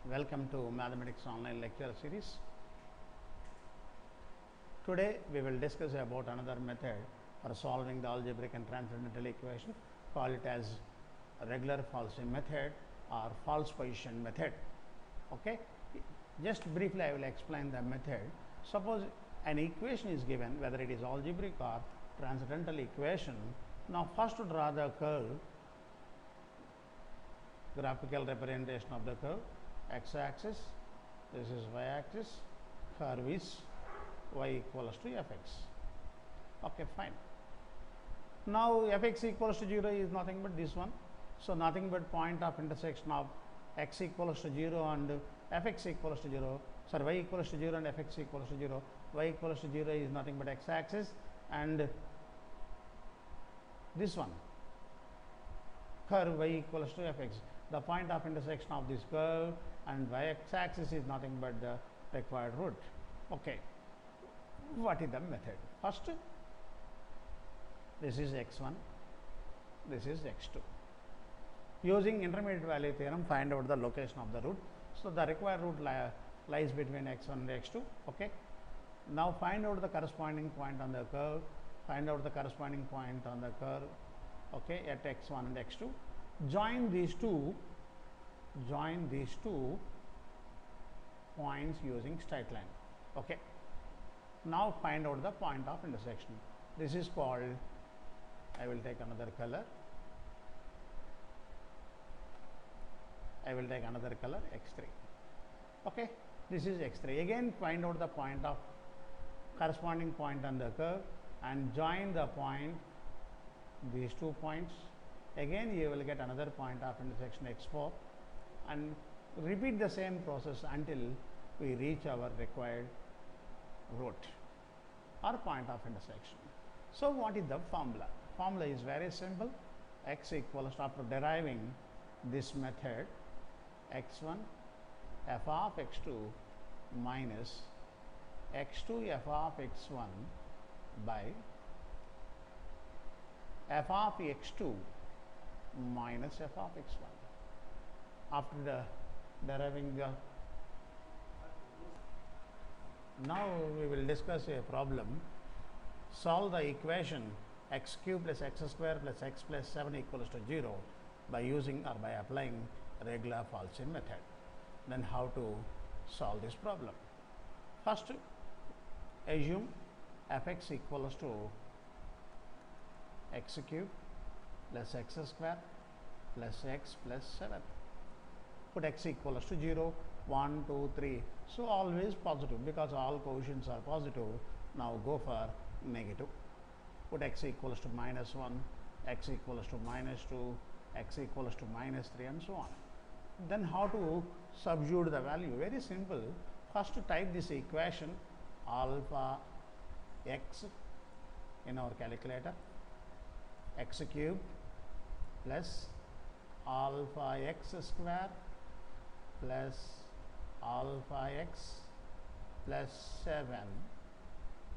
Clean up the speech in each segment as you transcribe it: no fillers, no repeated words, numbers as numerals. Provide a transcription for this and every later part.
Welcome to Mathematics Online Lecture Series. Today we will discuss about another method for solving the algebraic and transcendental equation. Call it as regular false method or false position method. Okay, just briefly I will explain the method. Suppose an equation is given, whether it is algebraic or transcendental equation. Now first to draw the curve, graphical representation of the curve, x-axis, this is y-axis, curve is y equals to fx. Okay, fine. Now fx equals to 0 is nothing but this one. So nothing but point of intersection of x equals to 0 and fx equals to 0. Sorry, y equals to 0 and fx equals to 0. Y equals to 0 is nothing but x-axis and this one, curve y equals to fx. The point of intersection of this curve and y-axis is nothing but the required root. Okay, what is the method? First, this is x1, this is x2. Using intermediate value theorem, find out the location of the root. So the required root lies between x1 and x2. Okay, now find out the corresponding point on the curve. Find out the corresponding point on the curve. Okay, at x1 and x2. Join these two points using straight line. Okay, now find out the point of intersection. This is called, I will take another color, x3. Okay, this is x3. Again find out the point of corresponding point on the curve and join the point, these 2 points. Again you will get another point of intersection x4 and repeat the same process until we reach our required root or point of intersection. So what is the formula? Formula is very simple. X equals, after deriving this method, x1 f of x2 minus x2 f of x1 by f of x2 minus f of x1. After deriving the, now we will discuss a problem. Solve the equation x cube plus x square plus x plus 7 equals to 0 by using or by applying regular false method. Then how to solve this problem? First, assume fx equals to x cube plus x square plus x plus 7. Put x equals to 0, 1, 2, 3. So always positive because all coefficients are positive. Now go for negative. Put x equals to minus 1, x equals to minus 2, x equals to minus 3 and so on. Then how to substitute the value? Very simple. First to type this equation alpha x in our calculator, x cube plus alpha x square plus alpha x plus 7.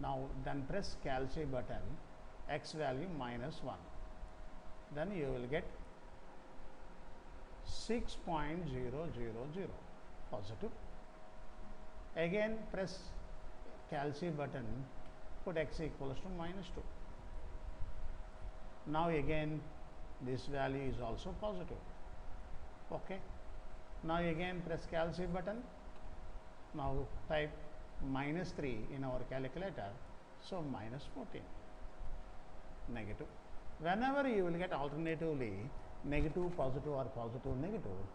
Now then press calci button, x value minus 1. Then you will get 6.000 positive. Again press calci button, put x equals to minus 2. Now again this value is also positive. Okay, now again press calci button. Now type minus 3 in our calculator, so minus 14, negative. Whenever you will get alternatively negative positive or positive negative,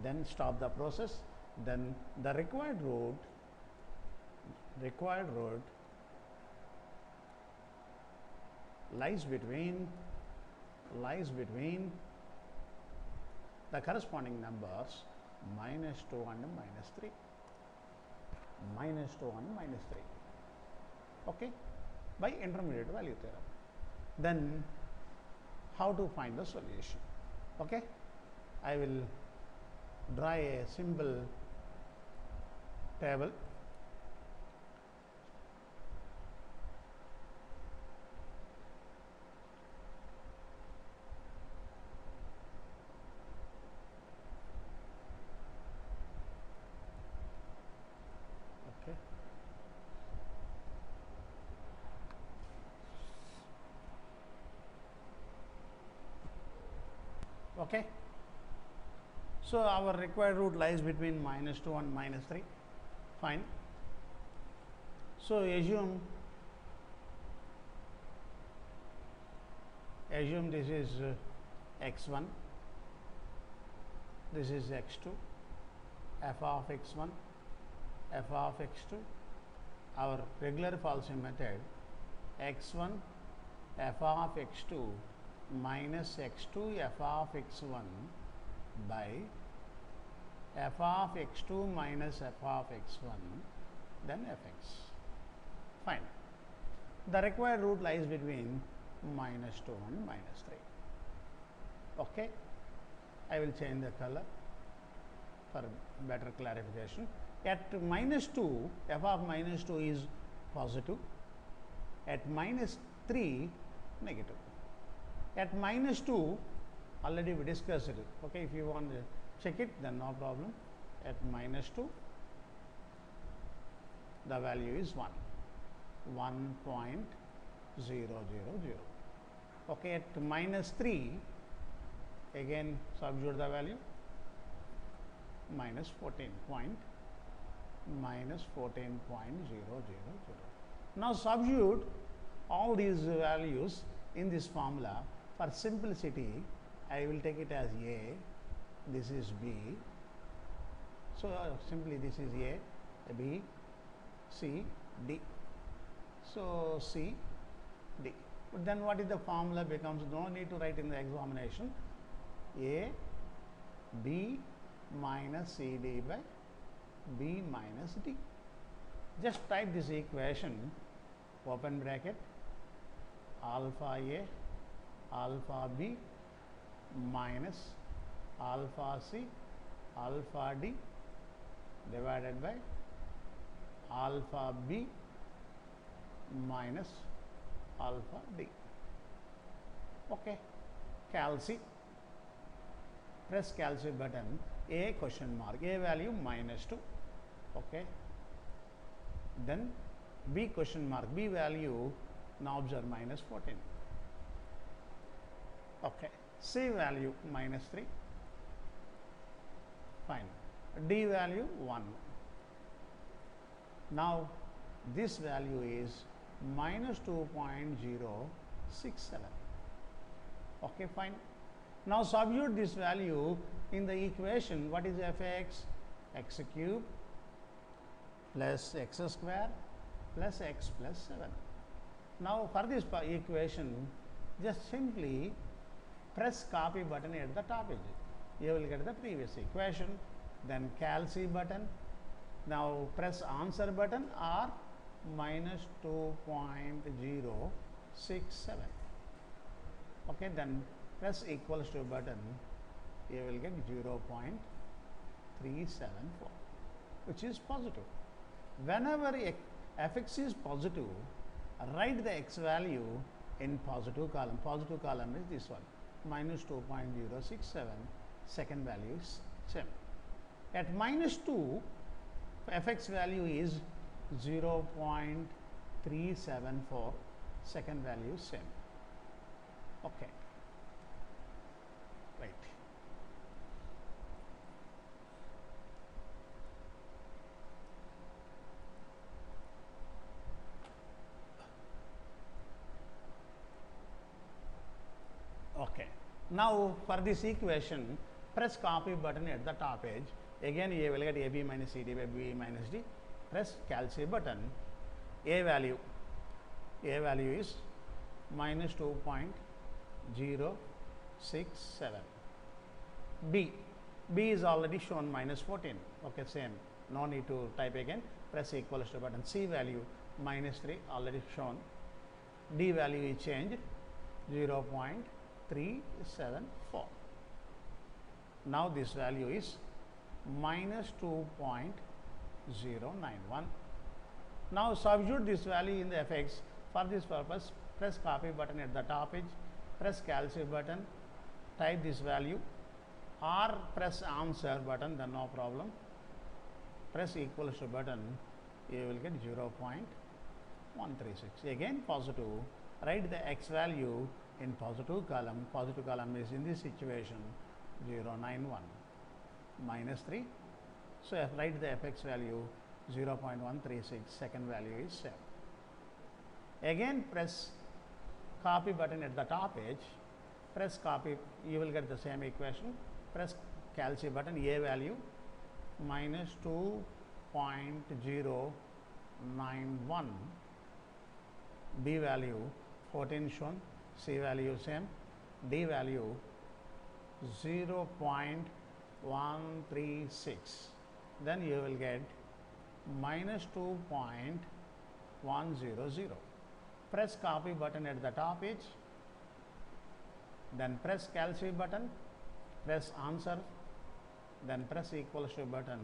then stop the process. Then the required root lies between the corresponding numbers minus 2 and minus 3. Okay, by intermediate value theorem. Then how to find the solution? Okay, I will draw a simple table. Okay. So our required root lies between -2 and -3. Fine. So assume this is x1, this is x2, f of x1, f of x2. Our regular Falsi method, x1 f of x2 minus x2 f of x1 by f of x2 minus f of x1, then fx. Fine. The required root lies between -2 and -3. Okay. I will change the color for better clarification. At -2, f of -2 is positive. At -3, negative. At -2, already we discussed it. Okay, if you want to check it, then no problem. At -2, the value is 1.000. Okay, at -3, again substitute the value, -14.000. Now substitute all these values in this formula. For simplicity, I will take it as A, this is B. So simply this is A, B, C, D. So C, D. But then what is the formula becomes? No need to write in the examination. A, B minus CD by B minus D. Just type this equation, open bracket, alpha A, alpha B minus alpha C, alpha D divided by alpha B minus alpha D. Okay. Calci. Press calci button. A question mark. A value -2. Okay. Then B question mark. B value, now observe, -14. Okay. C value -3. Fine. D value 1. Now this value is -2.067. Okay, fine. Now substitute this value in the equation. What is fx? X cube plus x square plus x plus 7. Now for this equation, just simply press copy button at the top edge. You will get the previous equation. Then calci button. Now press answer button or -2.067. Okay, then press equals to button. You will get 0.374, which is positive. Whenever fx is positive, write the x value in positive column. Positive column is this one, -2.067. Second value is same. At -2, fx value is 0.374. Second value is same. Okay. Right. Okay. Now for this equation, press copy button at the top edge. Again, you will get AB minus CD by B minus D. Press calci button. A value is -2.067. B is already shown -14. Okay, same. No need to type again. Press equals to button. C value -3 already shown. D value is changed 0.374. Now this value is -2.091. Now substitute this value in the fx. For this purpose, press copy button at the top edge, press calci button, type this value, or press answer button, then no problem. Press equals to button, you will get 0.136. Again positive, write the x value in positive column. Positive column is in this situation 091 minus 3. So write the fx value 0.136, second value is 7. Again press copy button at the top edge, press copy, you will get the same equation, press calci button, a value minus 2.091, b value 14 shown, c value same, d value 0.136, then you will get minus 2.100. Press copy button at the top edge, then press calci button, press answer, then press equals to button,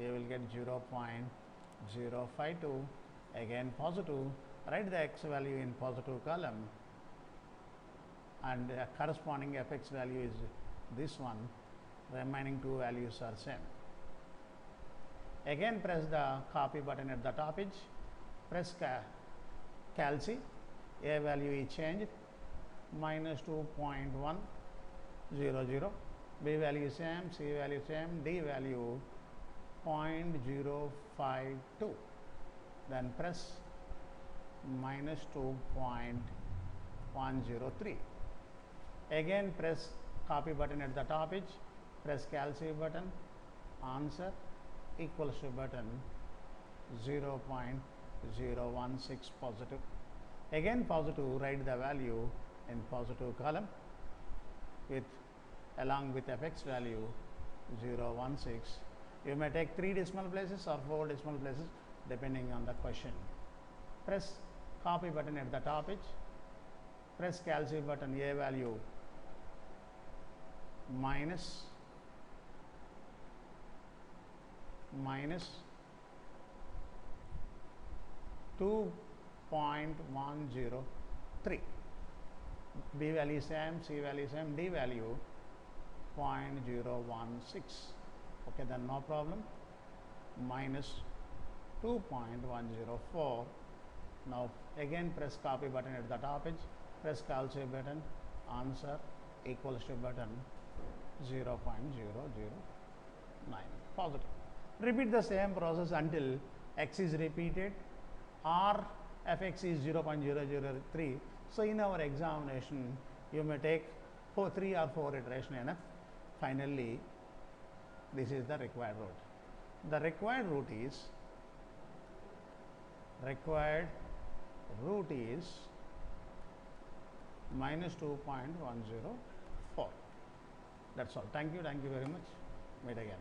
you will get 0.052, again positive, write the x value in positive column, and corresponding fx value is this one, remaining two values are same. Again press the copy button at the top edge, press calci, a value is changed, minus 2.100, b value same, c value same, d value 0.052, then press minus 2.103. Again press copy button at the top edge, press calci button, answer, equals to button, 0.016 positive. Again positive, write the value in positive column with along with fx value 0.16. You may take 3 decimal places or 4 decimal places depending on the question. Press copy button at the top edge, press calci button, a value minus 2.103, b value same, c value same, d value 0.016. Okay, then no problem, minus 2.104. Now again press copy button at the top edge, press calci button, answer, equals to button, 0.009, positive. Repeat the same process until x is repeated or fx is 0.003. So in our examination you may take 3 or 4 iteration enough. Finally this is the required route. The required route is minus 2.104. That's all. Thank you very much. Meet again.